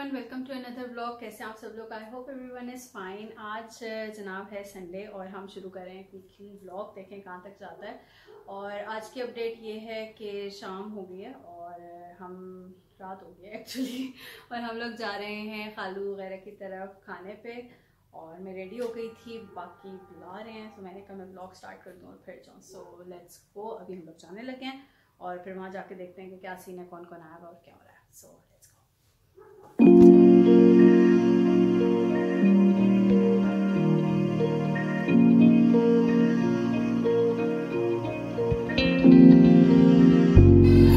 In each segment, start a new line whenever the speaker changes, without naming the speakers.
Everyone, welcome to another vlog. कैसे आप सब लोग? I hope everyone is fine. आज जनाब है संडे और हम शुरू कर रहे हैं वीकली व्लॉग। देखें कहाँ तक जाता है। और आज की अपडेट ये है कि शाम हो गई है और हम रात हो गई है एक्चुअली, और हम लोग जा रहे हैं खालू वगैरह की तरफ खाने पे। और मैं रेडी हो गई थी, बाकी बुला रहे हैं, तो मैंने कहा मैं व्लॉग स्टार्ट कर दूँ और फिर जाऊँ। So let's go. अभी हम लोग जाने लगे हैं और फिर वहाँ जाके देखते हैं कि क्या सीन है, कौन कौन आया हुआ और क्या हो रहा है। So let's go.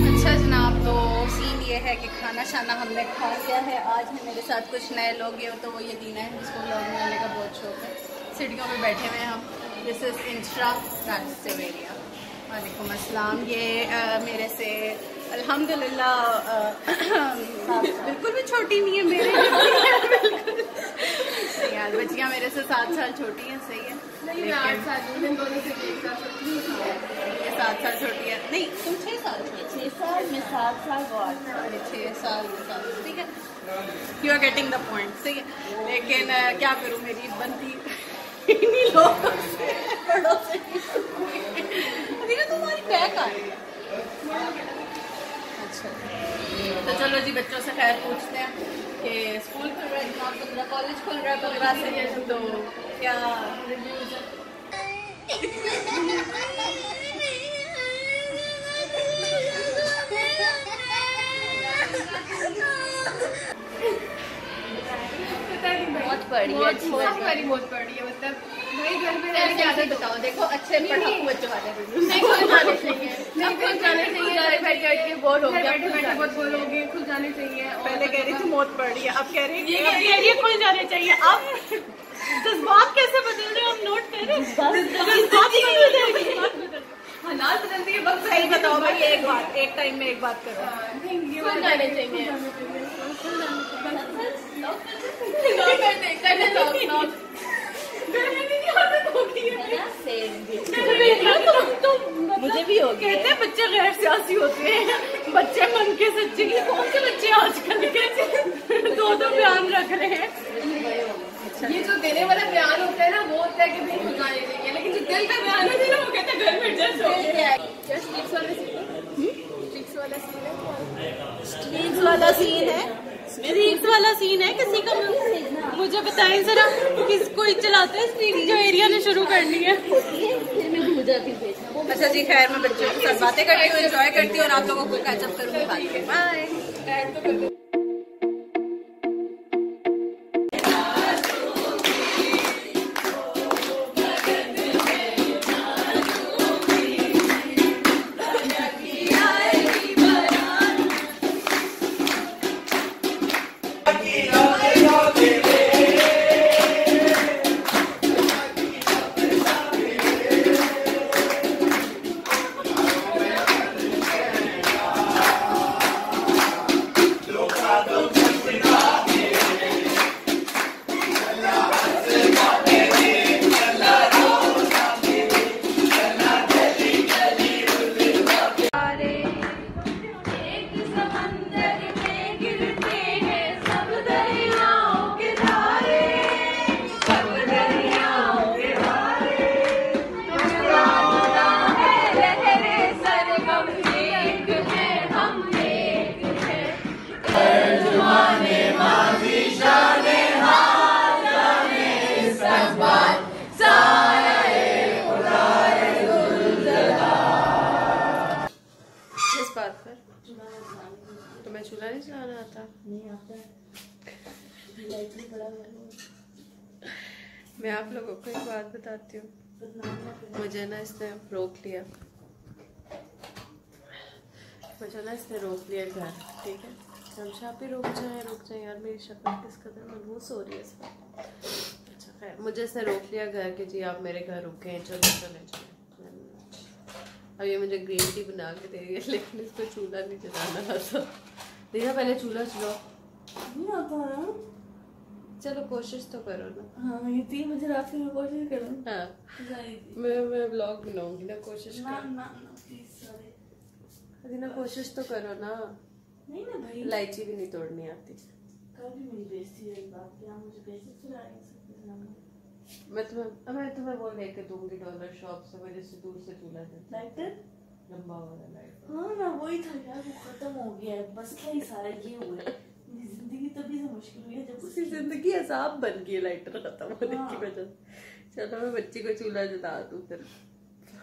अच्छा जनाब, तो सीन ये है कि खाना शाना हमने खा लिया है। आज है मेरे साथ कुछ नए लोग हैं, तो वो ये दीना है जिसको व्लॉग में आने का बहुत शौक है। सीढ़ियों पे बैठे हुए हैं हम। This is इंस्ट्रा सेवेरिया। वालेकुम अस्सलाम। ये मेरे से अल्हम्दुलिल्लाह बिल्कुल भी छोटी नहीं है मेरे यार। बच्चियाँ मेरे से 7 साल छोटी हैं, सही है। लेकिन 8 साल ये 7 साल छोटी है। नहीं, तुम 6 साल 6 साल में 7 साल और 6 साल, ठीक है। You are getting the point, सही है। लेकिन क्या करूँ, मेरी बनती इन्हीं लोगों से बड़ों से। तुम्हारी बैक आ रही है। अच्छा, तो चलो जी, बच्चों से खैर पूछते हैं कि स्कूल खुल रहा है, कॉलेज खुल रहा है 15 से, तो क्या रिव्यूज है? बहुत पढ़ी है, बहुत पढ़ी है। मतलब भाई घर में रहने की आदत बताओ। देखो अच्छे पढ़ाकू बच्चों वाले नहीं खुल जाने चाहिए, नहीं खुल जाने चाहिए। बैठ के बोर हो गया, बैठे बहुत बोर हो गए, खुल जाने चाहिए। पहले कह रही थी बहुत पढ़ी है, अब कह रही है खुल जाने चाहिए। अब जज्बात कैसे बदल रहे हैं, हम नोट कर रहे हैं। हालात बदलती है वक्त। सही बताओ भाई, एक टाइम में एक बात करो। खुल जाने चाहिए। मुझे भी हो गया। कहते हैं बच्चे गैर सियासी होते हैं, बच्चे मन के सच्चे। कौन से बच्चे आजकल के दो बयान रख रहे हैं। ये जो देने वाला बयान होता है ना, वो होता है कि भाई खुल जाने चाहिए, लेकिन जो दिल का बयान होता है ना, वो कहता है घर में एडजस्ट हो गया। स्ट्रीक्स वाला सीन है, स्ट्रीक्स वाला सीन है। किसी का मुझे बताएं जरा, कोई चलाता है स्ट्रीट जो एरिया ने शुरू करनी है। अच्छा जी, खैर मैं बच्चों के साथ बातें करती हूँ, एंजॉय करती हूँ और आप लोगों को कैचअप करूँगी बात। बाय। तो मैं चूल्हा नहीं चलाना आता। नहीं आता। मैं आप लोगों को एक बात बताती हूँ। मुझे ना इसने रोक लिया, घर, ठीक है। हम भी रुक जाए यार, मेरी शक्ल किस कदर मनहूस हो रही है इस बार। अच्छा खैर, मुझे इसने रोक लिया घर के, जी आप मेरे घर रुके, चले। अब ये मुझे ग्रीन टी बना के दे रही है, लेकिन इसको चूल्हा नहीं जलाना आता। देखा, पहले चूल्हा चलाओ। नहीं आता ना। चलो कोशिश तो करो ना। हाँ, ये 3 बजे रात में कोशिश करो। हाँ, मैं ब्लॉग बनाऊंगी ना, कोशिश ना कोशिश तो करो ना। नहीं ना भाई, इलायची भी नहीं तोड़नी आती।
कभी मेरी बेइज्जती है बात क्या मुझे पैसे चुराएंगे सबके सामने।
मैं तुम्हें वो लेके दूंगी डॉलर शॉप से, वजह से दूर से चूल्हा देता
लाइटर
लंबा वाला लाइटर।
हाँ ना वही था यार, वो खत्म हो गया है बस कई सारे ये हुए। जिंदगी तभी से मुश्किल हुई है जब
उसकी जिंदगी अजाब बन गई लाइटर खत्म होने की वजह से। चलो मैं बच्ची को चूल्हा जला दूं, फिर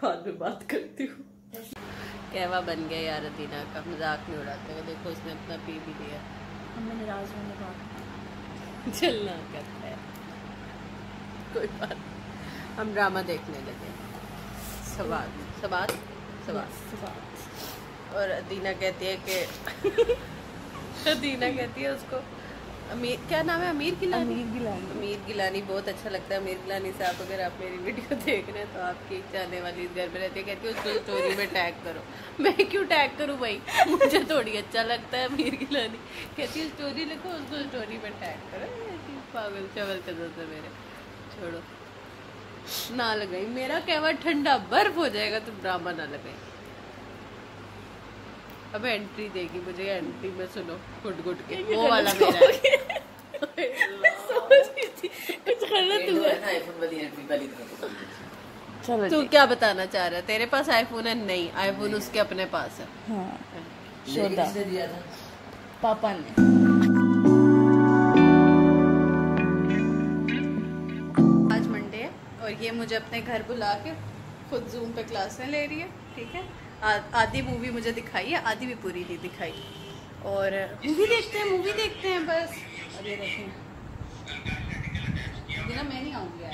बाद में बात करती हूँ। कहवा बन गया यार अदीना का, मजाक नहीं उड़ाते हुए। देखो उसने अपना पी भी लिया।
हमें नाराज होने बात
चलना करता है कोई बात। हम ड्रामा देखने लगे सबात। और अदीना कहती है कि अदीना कहती है उसको अमीर, क्या नाम है, अमीर गिलानी बहुत अच्छा लगता है। अमीर गिलानी साहब अगर आप मेरी वीडियो देख रहे हैं तो आपकी चाहने वाली इस घर में रहती है। कहती है उसको स्टोरी में टैग करो। मैं क्यों टैग करूँ भाई, मुझे थोड़ी अच्छा लगता है अमीर गिलानी। कहती है स्टोरी लिखो, उसको स्टोरी में टैग करो। पागल चवल कदम से मेरे, छोड़ो ना लगाई। मेरा कहवा ठंडा बर्फ हो जाएगा, तुम ड्रामा ना लगाई। अब एंट्री देगी मुझे, एंट्री में सुनो घुट के वो वाला मेरा है।
कुछ गलत हुआ
चलो तू क्या बताना चाह रहा है? तेरे पास आईफोन है? नहीं, आईफोन उसके अपने पास है।
हाँ शोदा दिया था पापा ने।
आज मंडे है और ये मुझे अपने घर बुला के खुद जूम पे क्लासें ले रही है, ठीक है। आधी मूवी मुझे दिखाई है, आधी भी पूरी नहीं दिखाई। और मूवी देखते हैं बस। अब ये देखें ना, मैं नहीं आऊँगी यार।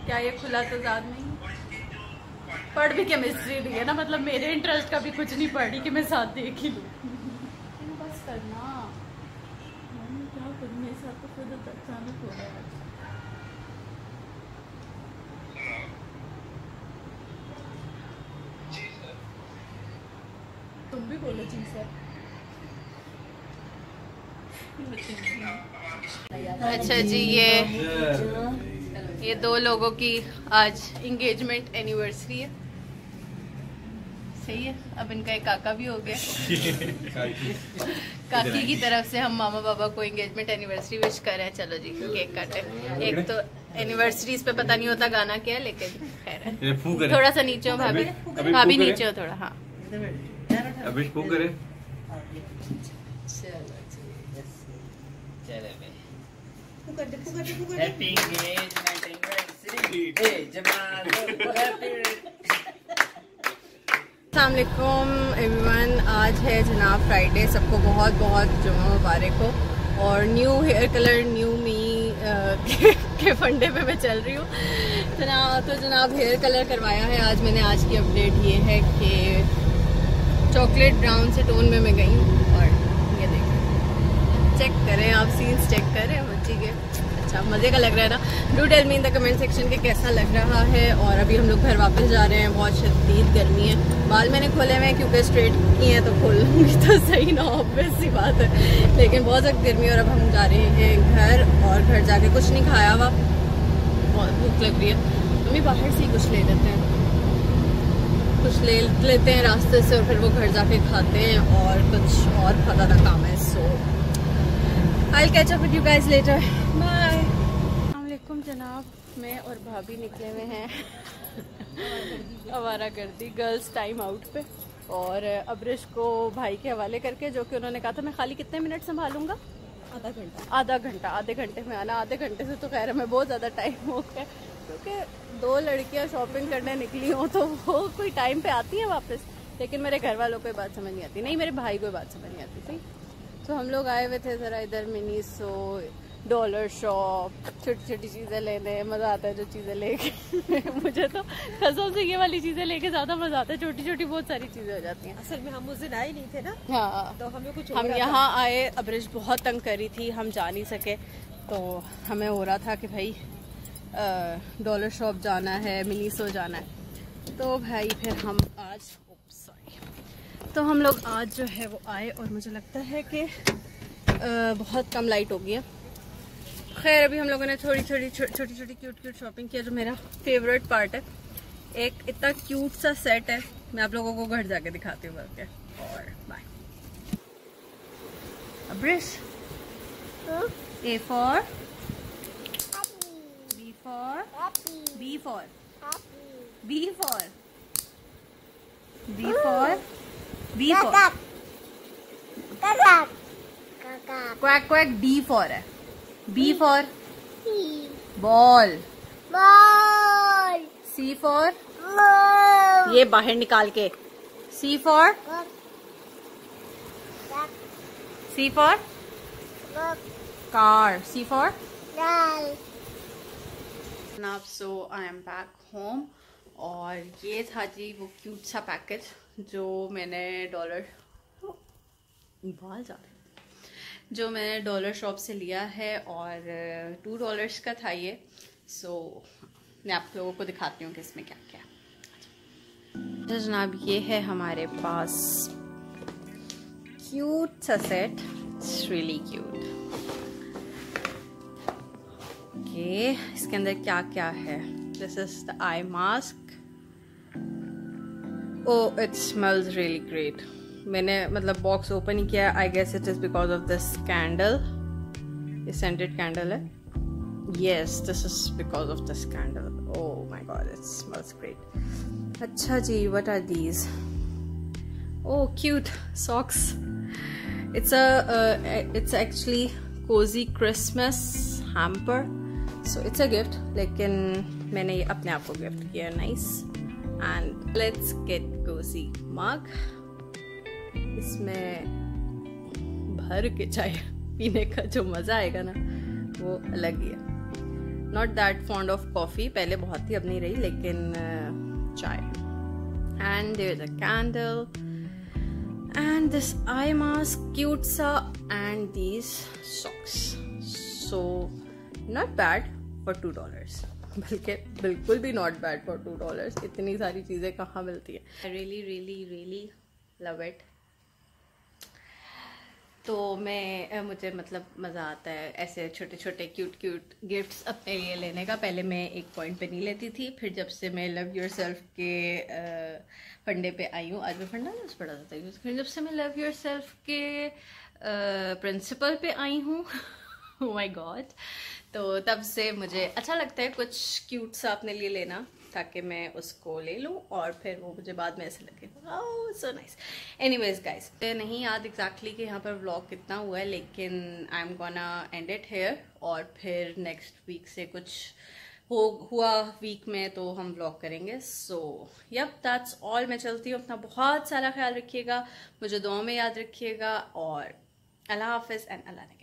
क्या ये खुला तो ज़्यादा नहीं पढ़ भी केमिस्ट्री रही है ना, मतलब मेरे इंटरेस्ट का भी कुछ नहीं पढ़ी कि मैं साथ देख ही लूँ। बस करना
क्या करूँ, मेरे साथ तो खुद अचानक हो रहा है। तुम भी बोलो जी सर।
अच्छा जी, ये दो लोगों की आज एंगेजमेंट एनिवर्सरी है। सही है, अब इनका एक काका भी हो गया। काकी की तरफ से हम मामा बाबा को एंगेजमेंट एनिवर्सरी विश कर रहे हैं। चलो जी केक काटे। एक तो एनिवर्सरी इस पे पता नहीं होता गाना क्या है, लेकिन खैर थोड़ा सा नीचे हो भाभी, भाभी नीचे हो थोड़ा। हाँ
अभी फूक करे।
हैप्पी एंगेजमेंट एनिवर्सरी ए जमाल हैप्पी।
अस्सलाम वालेकुम एवरीवन, आज है जनाब फ्राइडे। सबको बहुत बहुत जुम्मा मुबारक हो। और न्यू हेयर कलर न्यू मी के फंडे पे मैं चल रही हूँ। तो जनाब हेयर कलर करवाया है आज मैंने। आज की अपडेट ये है कि चॉकलेट ब्राउन से टोन में मैं गई हूँ। और ये देखें, चेक करें आप, सीन्स चेक करें बच्ची के। अच्छा मज़े का लग रहा है ना? Do tell me in the comment section के कैसा लग रहा है। और अभी हम लोग घर वापस जा रहे हैं। बहुत शदीद गर्मी है। बाल मैंने खोले हुए हैं क्योंकि स्ट्रेट किए हैं तो खोलूँगी तो सही ना, ऑब्वियस सी बात है। लेकिन बहुत सख्त गर्मी है और अब हम जा रहे हैं घर। और घर जाके कुछ नहीं खाया हुआ, बहुत भूख लग रही है। तो भी बाहर से ही कुछ ले लेते हैं, कुछ ले लेते हैं रास्ते से और फिर वो घर जाके खाते हैं। और कुछ और बहुत ज़्यादा काम है। So I will catch up with you guys later. Bye. अस्सलाम वालेकुम जनाब, मैं और भाभी निकले हुए हैं आवारागर्दी गर्ल्स टाइम आउट पे। और अब्रिश को भाई के हवाले करके, जो कि उन्होंने कहा था मैं खाली कितने मिनट संभालूंगा, आधे घंटे में आना। आधे घंटे से तो खैर हमें बहुत ज़्यादा टाइम हो गया, क्योंकि दो लड़कियां शॉपिंग करने निकली हों तो वो कोई टाइम पे आती हैं वापस। लेकिन मेरे घर वालों को बात समझ नहीं आती, नहीं मेरे भाई को बात समझ नहीं आती थी। तो हम लोग आए हुए थे ज़रा इधर मिनीसो, डॉलर शॉप, छोटी छोटी चीज़ें लेने। मज़ा आता है जो चीज़ें लेके मुझे तो कसम से ये वाली चीज़ें लेके ज़्यादा मज़ा आता है। छोटी छोटी बहुत सारी चीज़ें हो जाती हैं।
असल में हम उस दिन आए नहीं थे ना।
हाँ
तो हमें कुछ
हम यहाँ आए, अब्रिश बहुत तंग करी थी, हम जा नहीं सके। तो हमें हो रहा था कि भाई डॉलर शॉप जाना है, मिनीसो जाना है। तो भाई फिर हम आज तो हम लोग आज जो है वो आए। और मुझे लगता है कि बहुत कम लाइट हो गई है। खैर अभी हम लोगों ने छोटी छोटी क्यूट शॉपिंग किया, जो मेरा फेवरेट पार्ट है। एक इतना क्यूट सा सेट है, मैं आप लोगों को घर जाके दिखाती हूँ करके। और Abris. A for B for B for B for B for B for quack quack. D for है. B for ball. C for ये बाहर निकाल के. C for car. C for now. So I am back home और ये था जी वो cute सा पैकेज जो मैंने डॉलर शॉप से लिया है और $2 का था ये. सो मैं आप लोगों को दिखाती हूँ कि इसमें क्या क्या है. तो जनाब ये है हमारे पास क्यूट सा set. It's really cute. Okay, इसके अंदर क्या क्या है. This is the eye mask. Oh, it smells really great. मैंने मतलब बॉक्स ओपन ही किया. I guess it is because of this candle. ये सेंटेड कैंडल है. Yes, this is because of this candle. Oh my god, it smells great. अच्छा जी, what are these? Oh, cute socks. It's actually cozy Christmas hamper. So it's a gift. लेकिन मैंने ये अपने आप को gift किया. Nice. And let's get cozy mug. इसमें भर के चाय पीने का जो मजा आएगा ना वो अलग ही है. Not that fond of coffee. पहले बहुत ही, अब नहीं रही, लेकिन चाय. And there is a candle and this eye mask cute सा and these socks. So not bad for $2. बल्कि बिल्कुल भी नॉट बैड फॉर $2. इतनी सारी चीज़ें कहाँ मिलती है. I really really really love it. तो मुझे मतलब मज़ा आता है ऐसे छोटे छोटे क्यूट गिफ्ट्स अपने लिए लेने का. पहले मैं एक पॉइंट पे नहीं लेती थी, फिर जब से मैं लव योरसेल्फ के फंडे पे आई हूँ. आज मैं फंडा यूज़ पढ़ा था. फिर जब से मैं लव योरसेल्फ के प्रिंसिपल पे आई हूँ ओह माय गॉड, तो तब से मुझे अच्छा लगता है कुछ क्यूट सा अपने लिए लेना ताकि मैं उसको ले लूँ और फिर वो मुझे बाद में ऐसे लगे ओह सो नाइस. एनीवेज गाइस, मुझे नहीं याद एग्जैक्टली कि यहाँ पर व्लॉग कितना हुआ है, लेकिन I am gonna and it here. और फिर नेक्स्ट वीक से कुछ हुआ वीक में तो हम व्लॉग करेंगे. So yup, that's all. मैं चलती हूँ. अपना बहुत सारा ख्याल रखिएगा, मुझे दुआ में याद रखिएगा और अल्लाह हाफिज़ एंड अल्लाह ने